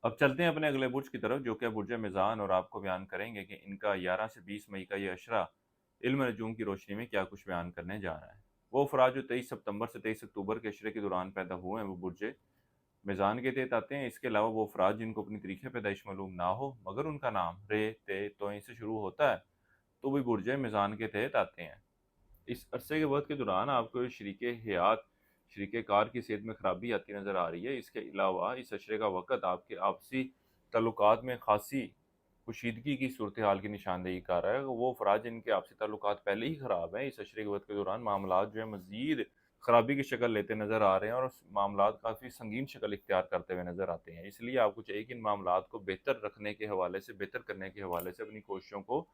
अब चलते हैं अपने अगले बुर्ज की तरफ, जो कि है बुर्ज मिज़ान, और आपको बयान करेंगे कि इनका 11 से 20 मई का ये अशरा इल्म नजूम की रोशनी में क्या कुछ बयान करने जा रहा है। वो अफराद जो 23 सितंबर से 23 अक्टूबर के अशरे के दौरान पैदा हुए हैं वो बुर्ज मिज़ान के तहत आते हैं। इसके अलावा वो अफराद जिनको अपनी तारीख़ पैदाइश मालूम ना हो मगर उनका नाम रे ते तोइन से शुरू होता है तो भी बुर्ज मिज़ान के तहत आते हैं। इस अरसे के वक़्त के दौरान आपको शरीके हयात, शरीके कार की सेहत में खराबी आती नज़र आ रही है। इसके अलावा इस अशरे का वक़्त आपके आपसी ताल्लुकात में ख़ासी कशीदगी की सूरत हाल की निशानदेही कर रहा है। वो अफराद जिनके आपसी ताल्लुकात पहले ही ख़राब हैं, इस अशरे के वक़्त के दौरान मामलात जो है मज़ीद ख़राबी की शक्ल लेते नज़र आ रहे हैं और मामलात काफ़ी संगीन शक्ल इख्तियार करते हुए नज़र आते हैं। इसलिए आपको चाहिए कि इन मामलात को बेहतर रखने के हवाले से, बेहतर करने के हवाले से अपनी कोशिशों को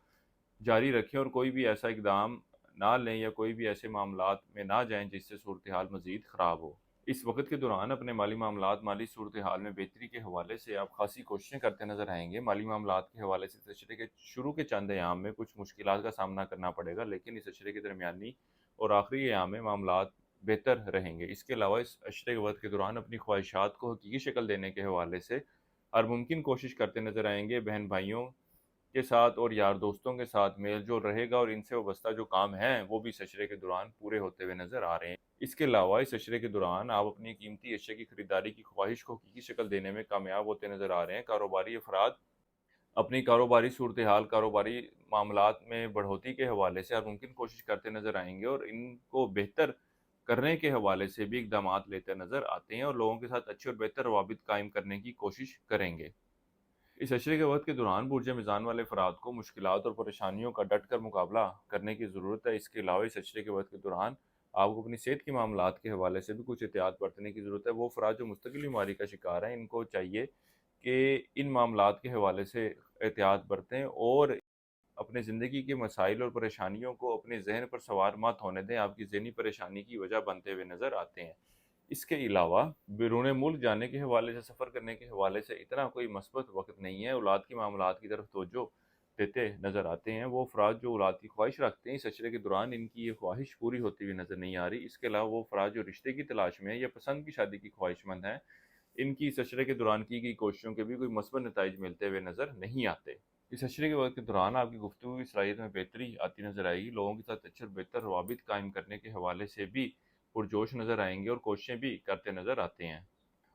जारी रखें और कोई भी ऐसा इकदाम ना लें या कोई भी ऐसे मामलात में ना जाएँ जिससे सूरत हाल मज़ीद ख़राब हो। इस वक़्त के दौरान अपने माली मामलात, माली सूरत हाल में बेहतरी के हवाले से आप ख़ासी कोशिशें करते नज़र आएँगे। माली मामलात के हवाले से इस अशरे के शुरू के चंद अयाम में कुछ मुश्किलात का सामना करना पड़ेगा, लेकिन इस अशरे के दरमियानी और आखिरी अयाम में मामलात बेहतर रहेंगे। इसके अलावा इस अशरे के वक़्त के दौरान अपनी ख्वाहिशात को हकीकी शक्ल देने के हवाले से हर मुमकिन कोशिश करते नज़र आएँगे। बहन-भाइयों के साथ और यार दोस्तों के साथ मेल-जोल रहेगा और इनसे वाबस्ता जो काम हैं, वो भी इस अशरे के दौरान पूरे होते हुए नज़र आ रहे हैं। इसके अलावा इस अशरे के दौरान आप अपनी कीमती अशिया की खरीदारी की ख्वाहिश को हकीकी शक्ल देने में कामयाब होते नज़र आ रहे हैं। कारोबारी अफराद अपनी कारोबारी सूरत-ए-हाल, कारोबारी मामलात में बढ़ोतरी के हवाले से हर मुमकिन कोशिश करते नज़र आएँगे और इनको बेहतर करने के हवाले से भी इक़दामात लेते नज़र आते हैं और लोगों के साथ अच्छे और बेहतर रवाबित कायम करने की कोशिश करेंगे। इस अशरे के वक़्त के दौरान बुर्ज मिज़ान वाले अफ़राद को मुश्किलात और परेशानियों का डट कर मुकाबला करने की ज़रूरत है। इसके अलावा इस अशरे के वक़्त के दौरान आपको अपनी सेहत के मामलात के हवाले से भी कुछ एहतियात बरतने की ज़रूरत है। वो अफ़राद जो मुस्तकिल बीमारी का शिकार हैं, इनको चाहिए कि इन मामलात के हवाले से एहतियात बरतें और अपने ज़िंदगी के मसाइल और परेशानियों को अपने ज़हन पर सवार मत होने दें, आपकी ज़हनी परेशानी की वजह बनते हुए नज़र आते हैं। इसके अलावा बैरून मुल्क जाने के हवाले से, सफ़र करने के हवाले से इतना कोई मस्बत वक़्त नहीं है, औलाद की मामलात की तरफ तवज्जो देते नज़र आते हैं। वो अफ़राद जो औलाद की ख्वाहिश रखते हैं, इस अशरे के दौरान इनकी ये ख्वाहिश पूरी होती हुई नज़र नहीं आ रही। इसके अलावा वो अफ़राद जो रिश्ते की तलाश में हैं या पसंद की शादी की ख्वाहिशमंद हैं, इनकी इस अशरे के दौरान की गई कोशिशों के भी कोई मस्बत नताइज मिलते हुए नज़र नहीं आते। इस अशरे के वक़्त के दौरान आपकी गुफ्तगू की सलाहियत में बेहतरी आती नज़र आएगी। लोगों के साथ अच्छे और बेहतर रवाबित कायम करने के हवाले से भी पुरजोश नज़र आएँगे और कोशिशें भी करते नज़र आते हैं।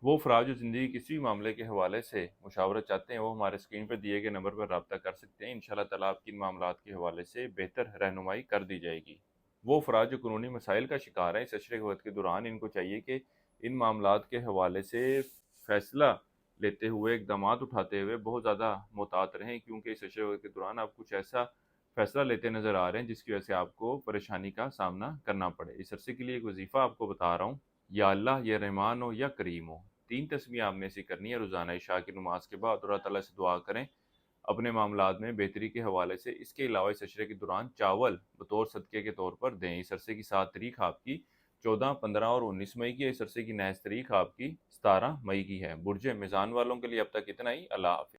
वो अफ़राद जो ज़िंदगी के किसी भी मामले के हवाले से मुशावरत चाहते हैं, वो हमारे स्क्रीन पर दिए गए नंबर पर राब्ता कर सकते हैं। इंशाअल्लाह ताला आपकी इन मामलात के हवाले से बेहतर रहनुमाई कर दी जाएगी। वो अफ़राद जो कानूनी मसाइल का शिकार हैं, इस अशरे के वक़्त के दौरान इनको चाहिए कि इन मामलात के हवाले से फ़ैसला लेते हुए, इक़दामात उठाते हुए बहुत ज़्यादा मुहतात रहें, क्योंकि इस अशरे के दौरान आप कुछ ऐसा फ़ैसला लेते नज़र आ रहे हैं जिसकी वजह से आपको परेशानी का सामना करना पड़े। इस अरसे के लिए एक वज़ीफ़ा आपको बता रहा हूँ, या अल्लाह, या रहमान हो, या करीम हो। 3 तस्बीह आपने ऐसी करनी है रोज़ाना इशा की नमाज़ के बाद और अल्लाह ताला से दुआ करें अपने मामलात में बेहतरी के हवाले से। इसके अलावा इस अशरे के दौरान चावल बतौर सदक़े के तौर पर दें। इस अरसे की 7 तारीख़ आपकी 14, 15 और 19 मई की है। इस अरसे की नेक्स्ट तारीख़ आपकी 17 मई की है। बुर्ज मिज़ान वालों के लिए अब तक इतना ही। अल्लाह हाफ़िज़।